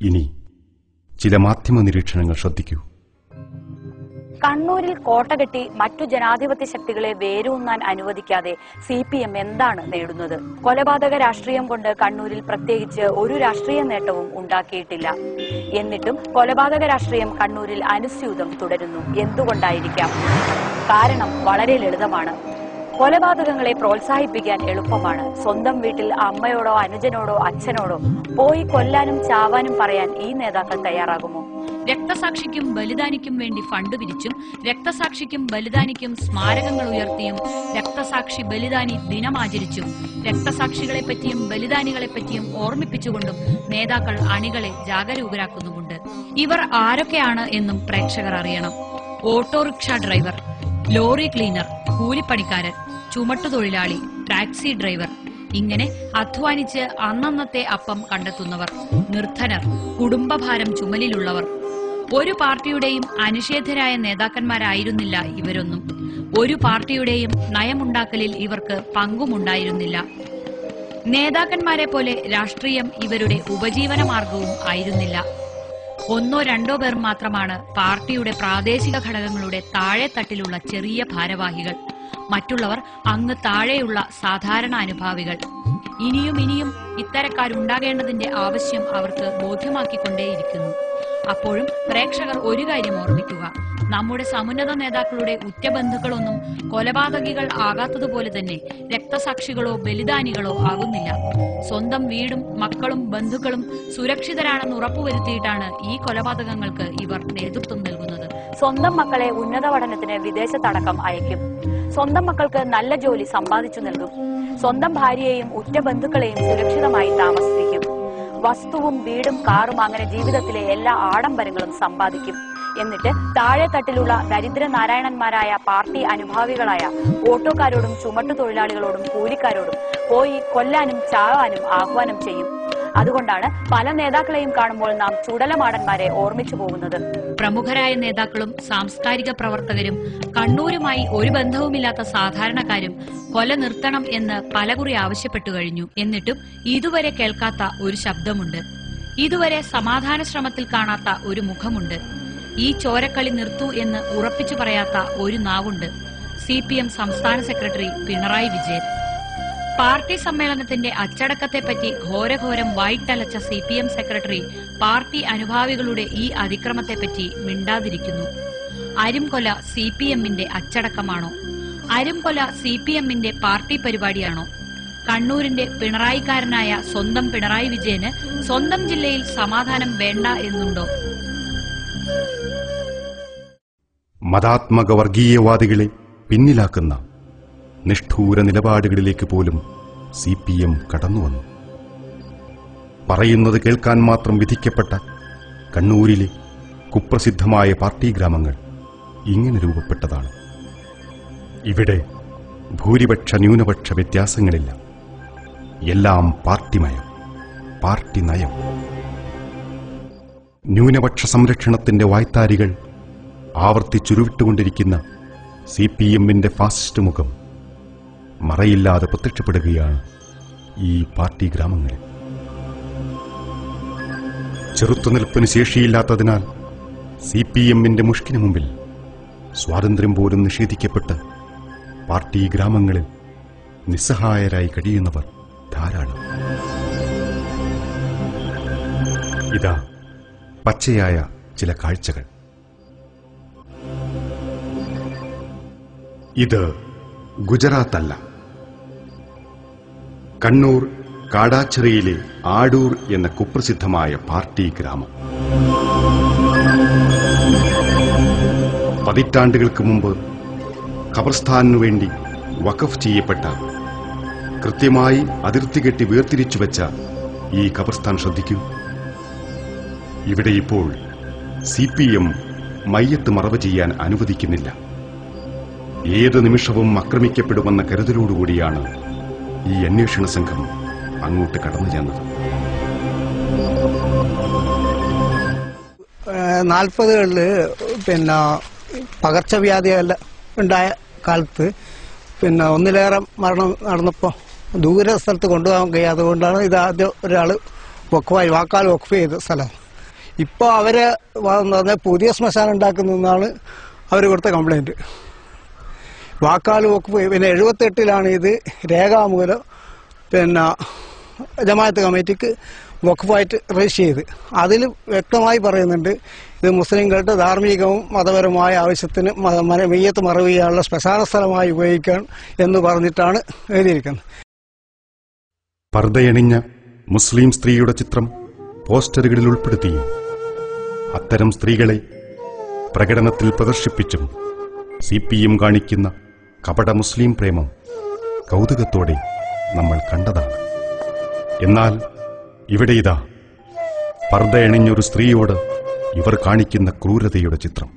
ഇനി ചില മാധ്യമ നിരീക്ഷണങ്ങൾ ശ്രദ്ധിക്കൂ. കണ്ണൂരിൽ കോട്ടകെട്ടി മറ്റു ജനാധിപത്യ ശക്തികളെ വേരൂന്നാൻ അനുവദിക്കാതെ CPM എന്താണ് നേടുന്നത്? കൊലപാതക രാഷ്ട്രീയം കൊണ്ട് കണ്ണൂരിൽ പ്രത്യേകിച്ച് ഒരു രാഷ്ട്രീയ നേട്ടവും ഉണ്ടാക്കിയിട്ടില്ല. എന്നിട്ടും കൊലപാതക രാഷ്ട്രീയം കണ്ണൂരിൽ അനുസ്യൂതം തുടരുന്നു. എന്തുകൊണ്ടായിരിക്കാം? കാരണം വളരെ ലളിതമാണ്. കൊലപാതകങ്ങളെ പ്രോത്സാഹിപ്പിക്കാൻ എളുപ്പമാണ്. സ്വന്തം വീട്ടിൽ അമ്മയോടോ അനുജനോടോ അച്ഛനോടോ പോയി കൊല്ലാനും ചാവാനും പറയാൻ ഈ നേതാക്കൾ തയ്യാറാകുമോ? രക്തസാക്ഷിക്കും ബലിദാനിക്കും വേണ്ടി ഫണ്ട് പിരിച്ചും രക്തസാക്ഷിക്കും ബലിദാനിക്കും സ്മാരകങ്ങൾ ഉയർത്തിയും രക്തസാക്ഷി ബലിദാനി ദിനമാചരിച്ചും രക്തസാക്ഷികളെപ്പറ്റിയും ബലിദാനികളെപ്പറ്റിയും ഓർമ്മിപ്പിച്ചുകൊണ്ടും നേതാക്കൾ അണികളെ ജാഗരൂകരാക്കുന്നുമുണ്ട്. ഇവർ ആരൊക്കെയാണ് എന്നും പ്രേക്ഷകർ അറിയണം. ഓട്ടോറിക്ഷ ഡ്രൈവർ, ലോറി ക്ലീനർ, കൂലിപ്പണിക്കാരൻ, ചുമട്ടുതൊഴിലാളി, ടാക്സി ഡ്രൈവർ, ഇങ്ങനെ അധ്വാനിച്ച് അന്നന്നത്തെ അപ്പം കണ്ടെത്തുന്നവർ, നിർധനർ, കുടുംബഭാരം ചുമലിലുള്ളവർ. ഒരു പാർട്ടിയുടെയും അനിഷേധ്യരായ നേതാക്കന്മാരായിരുന്നില്ല ഇവരൊന്നും. ഒരു പാർട്ടിയുടെയും നയമുണ്ടാക്കലിൽ ഇവർക്ക് പങ്കുമുണ്ടായിരുന്നില്ല. നേതാക്കന്മാരെ പോലെ രാഷ്ട്രീയം ഇവരുടെ ഉപജീവന മാർഗവും ആയിരുന്നില്ല. ഒന്നോ രണ്ടോ പേർ മാത്രമാണ് പാർട്ടിയുടെ പ്രാദേശിക ഘടകങ്ങളുടെ താഴെത്തട്ടിലുള്ള ചെറിയ ഭാരവാഹികൾ. മറ്റുള്ളവർ അങ്ങ് താഴെയുള്ള സാധാരണ അനുഭാവികൾ. ഇനിയും ഇനിയും ഇത്തരക്കാരുണ്ടാകേണ്ടതിന്റെ ആവശ്യം അവർക്ക് ബോധ്യമാക്കിക്കൊണ്ടേയിരിക്കുന്നു. അപ്പോഴും പ്രേക്ഷകർ ഒരു കാര്യം ഓർമ്മിക്കുക: നമ്മുടെ സമുന്നത നേതാക്കളുടെ ഉറ്റബന്ധുക്കളൊന്നും കൊലപാതകികൾ ആകാത്തതുപോലെ തന്നെ രക്തസാക്ഷികളോ ബലിദാനികളോ ആകുന്നില്ല. സ്വന്തം വീടും മക്കളും ബന്ധുക്കളും സുരക്ഷിതരാണെന്ന് ഉറപ്പുവരുത്തിയിട്ടാണ് ഈ കൊലപാതകങ്ങൾക്ക് ഇവർ നേതൃത്വം നൽകുന്നത്. സ്വന്തം മക്കളെ ഉന്നത പഠനത്തിന് വിദേശത്തടക്കം അയക്കും. സ്വന്തം മക്കൾക്ക് നല്ല ജോലി സമ്പാദിച്ചു നൽകും. സ്വന്തം ഭാര്യയെയും ഉറ്റ ബന്ധുക്കളെയും സുരക്ഷിതമായി താമസിപ്പിക്കും. വസ്തുവും വീടും കാറും അങ്ങനെ ജീവിതത്തിലെ എല്ലാ ആഡംബരങ്ങളും സമ്പാദിക്കും. എന്നിട്ട് താഴെത്തട്ടിലുള്ള ദരിദ്ര നാരായണന്മാരായ പാർട്ടി അനുഭാവികളായ ഓട്ടോക്കാരോടും ചുമട്ടുതൊഴിലാളികളോടും കൂലിക്കാരോടും പോയി കൊല്ലാനും ചാവാനും ആഹ്വാനം ചെയ്യും. അതുകൊണ്ടാണ് പല നേതാക്കളെയും കാണുമ്പോൾ നാം ചുടലമാടന്മാരെ ഓർമ്മിച്ചു പോകുന്നത്. പ്രമുഖരായ നേതാക്കളും സാംസ്കാരിക പ്രവർത്തകരും കണ്ണൂരുമായി ഒരു ബന്ധവുമില്ലാത്ത സാധാരണക്കാരും കൊല നിർത്തണം എന്ന് പലകുറി ആവശ്യപ്പെട്ടു കഴിഞ്ഞു. എന്നിട്ടും ഇതുവരെ കേൾക്കാത്ത ഒരു ശബ്ദമുണ്ട്. ഇതുവരെ സമാധാന ശ്രമത്തിൽ കാണാത്ത ഒരു മുഖമുണ്ട്. ഈ ചോരക്കളി നിർത്തൂ എന്ന് ഉറപ്പിച്ചു പറയാത്ത ഒരു നാവുണ്ട്. CPM സംസ്ഥാന സെക്രട്ടറി പിണറായി വിജയൻ. പാർട്ടി സമ്മേളനത്തിന്റെ അച്ചടക്കത്തെപ്പറ്റി ഘോരഘോരം വായിട്ടലച്ച CPM സെക്രട്ടറി പാർട്ടി അനുഭാവികളുടെ ഈ അതിക്രമത്തെപ്പറ്റി മിണ്ടാതിരിക്കുന്നു. അരുംകൊല CPMന്റെ അച്ചടക്കമാണോ? അരുംകൊല CPMന്റെ പാർട്ടി പരിപാടിയാണോ? കണ്ണൂരിന്റെ പിണറായിക്കാരനായ സ്വന്തം പിണറായി വിജയന് സ്വന്തം ജില്ലയിൽ സമാധാനം വേണ്ട എന്നുണ്ടോ? മതാത്മക വർഗീയവാദികളെ പിന്നിലാക്കുന്ന നിഷ്ഠൂര നിലപാടുകളിലേക്ക് പോലും CPM കടന്നുവന്നു. പറയുന്നത് കേൾക്കാൻ മാത്രം വിധിക്കപ്പെട്ട കണ്ണൂരിലെ കുപ്രസിദ്ധമായ പാർട്ടി ഗ്രാമങ്ങൾ ഇങ്ങനെ രൂപപ്പെട്ടതാണ്. ഇവിടെ ഭൂരിപക്ഷ ന്യൂനപക്ഷ വ്യത്യാസങ്ങളില്ല. എല്ലാം പാർട്ടിമയം, പാർട്ടി നയം. ന്യൂനപക്ഷ സംരക്ഷണത്തിന്റെ വായ്ത്താരികൾ ആവർത്തിച്ചുരുവിട്ടുകൊണ്ടിരിക്കുന്ന CPMന്റെ ഫാസിസ്റ്റ് മുഖം മറയില്ലാതെ പ്രത്യക്ഷപ്പെടുകയാണ് ഈ പാർട്ടി ഗ്രാമങ്ങളിൽ. ചെറുത്തുനിൽപ്പിന് ശേഷിയില്ലാത്തതിനാൽ CPMന്റെ മുഷ്കിന് മുമ്പിൽ സ്വാതന്ത്ര്യം പോലും നിഷേധിക്കപ്പെട്ട് പാർട്ടി ഗ്രാമങ്ങളിൽ നിസ്സഹായരായി കഴിയുന്നവർ ധാരാളം. ഇതാ പച്ചയായ ചില കാഴ്ചകൾ. ഇത് ഗുജറാത്തല്ല. കണ്ണൂർ കാടാച്ചിറയിലെ ആടൂർ എന്ന കുപ്രസിദ്ധമായ പാർട്ടി ഗ്രാമം. പതിറ്റാണ്ടുകൾക്ക് മുമ്പ് ഖബർസ്ഥാനു വേണ്ടി വഖഫ് ചെയ്യപ്പെട്ട, കൃത്യമായി അതിർത്തി കെട്ടി വേർതിരിച്ചു വെച്ച ഈ ഖബർസ്ഥാൻ ശ്രദ്ധിക്കൂ. ഇവിടെ ഇപ്പോൾ CPM മയ്യത്ത് മറവ് ചെയ്യാൻ അനുവദിക്കുന്നില്ല. ഏതു നിമിഷവും ആക്രമിക്കപ്പെടുമെന്ന കരുതലോടുകൂടിയാണ് ഈ അന്വേഷണ സംഘം അങ്ങോട്ട് കടന്നു ചെന്നത്. 40കളിൽ പകർച്ചവ്യാധി ഉണ്ടായ കാലത്ത് ഒന്നിലേറെ മരണം നടന്നപ്പോൾ ദൂര സ്ഥലത്ത് കൊണ്ടുപോകാൻ കഴിയാതെ കൊണ്ടാണ് ഇത് ആദ്യം ഒരാൾ വാക്കാൽ വഖഫ് ചെയ്ത സ്ഥലം. ഇപ്പോൾ അവരെ പുതിയ ശ്മശാനം ഉണ്ടാക്കുന്നതെന്നാണ് അവർ കൊടുത്ത കംപ്ലൈൻറ്റ്. വാക്കാൽ വഖഫ് പിന്നെ 78-ലാണ് ഇത് രേഖാമൂലം പിന്നെ ജമാഅത്ത് കമ്മിറ്റിക്ക് വഖഫായിട്ട് രജിസ്റ്റർ ചെയ്ത്. അതിൽ വ്യക്തമായി പറയുന്നുണ്ട് ഇത് മുസ്ലിങ്ങളുടെ ധാർമ്മികവും മതപരമായ ആവശ്യത്തിന് മെയ്യത്ത് മറവ് ചെയ്യാനുള്ള ശ്മശാന സ്ഥലമായി ഉപയോഗിക്കാൻ എന്ന് പറഞ്ഞിട്ടാണ് എഴുതിയിരിക്കുന്നത്. പർദ്ദയണിഞ്ഞ മുസ്ലിം സ്ത്രീയുടെ ചിത്രം പോസ്റ്ററുകളിൽ ഉൾപ്പെടുത്തിയും അത്തരം സ്ത്രീകളെ പ്രകടനത്തിൽ പ്രദർശിപ്പിച്ചും CPM കാണിക്കുന്ന കപട മുസ്ലിം പ്രേമം കൗതുകത്തോടെ നമ്മൾ കണ്ടതാണ്. എന്നാൽ ഇവിടെ ഇതാ പർദ്ദയണിഞ്ഞൊരു സ്ത്രീയോട് ഇവർ കാണിക്കുന്ന ക്രൂരതയുടെ ചിത്രം.